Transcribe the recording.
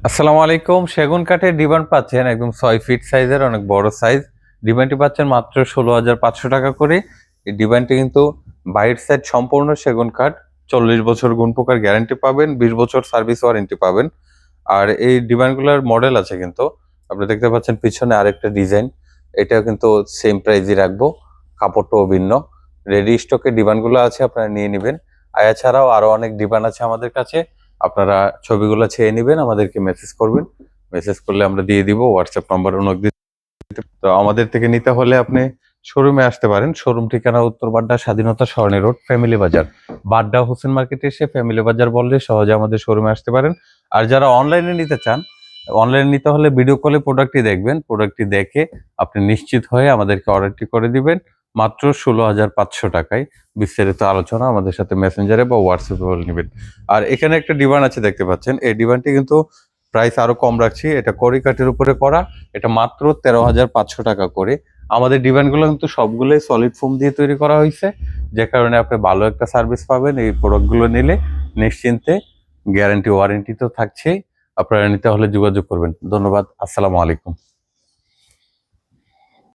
আসসালামু আলাইকুম। সেগুন কাঠের ডিমান্ড পাচ্ছেন একদম 6 ফিট সাইজের, অনেক বড় সাইজ। ডিমান্ডটি পাচ্ছেন মাত্র 16,500 টাকা করে। এই ডিমান্ডটি কিন্তু বাইরের সাইড সম্পূর্ণ সেগুন কাঠ, 40 বছর গুণ পোকার গ্যারান্টি পাবেন, 20 বছর সার্ভিস ওয়ারেন্টি পাবেন। আর এই ডিমান্ডগুলোর মডেল আছে কিন্তু, আপনি দেখতে পাচ্ছেন পিছনে আরেকটা ডিজাইন, এটাও কিন্তু সেম প্রাইজই রাখবো, কাপড়টাও ভিন্ন। রেডি স্টকে ডিমান্ডগুলো আছে, আপনারা নিয়ে নেবেন। এছাড়াও আরো অনেক ডিমান্ড আছে আমাদের কাছে, আপনারা ছবিগুলো ছেয়ে নেবেন, আমাদেরকে মেসেজ করবেন। মেসেজ করলে আমরা দিয়ে দিব, হোয়াটসঅ্যাপ নাম্বার অনেক দিন। তো আমাদের থেকে নিতে হলে আপনি শোরুমে আসতে পারেন। শোরুম ঠিকানা উত্তর বাড্ডা স্বাধীনতা সরণি রোড, ফ্যামিলি বাজার। বাড্ডা হোসেন মার্কেটে এসে ফ্যামিলি বাজার বললে সহজে আমাদের শোরুমে আসতে পারেন। আর যারা অনলাইনে নিতে চান, অনলাইনে নিতে হলে ভিডিও কলে প্রোডাক্টটি দেখবেন, প্রোডাক্টটি দেখে আপনি নিশ্চিত হয়ে আমাদেরকে অর্ডারটি করে দিবেন মাত্র 16,500 টাকায়। বিস্তারিত আলোচনা আমাদের সাথে মেসেঞ্জারে বা হোয়াটসঅ্যাপে বলে নেবেন। আর এখানে একটা ডিমান্ড আছে দেখতে পাচ্ছেন, এই ডিমান্ডটি কিন্তু প্রাইস আরো কম রাখছি। এটা কড়ি কাঠের উপরে করা, এটা মাত্র 13,500 টাকা করে। আমাদের ডিমান্ডগুলো কিন্তু সবগুলোই সলিড ফোম দিয়ে তৈরি করা হয়েছে, যে কারণে আপনি ভালো একটা সার্ভিস পাবেন এই প্রোডাক্টগুলো নিলে নিশ্চিন্তে। গ্যারান্টি ওয়ারেন্টি তো থাকছেই। আপনারা নিতে হলে যোগাযোগ করবেন। ধন্যবাদ। আসসালামু আলাইকুম।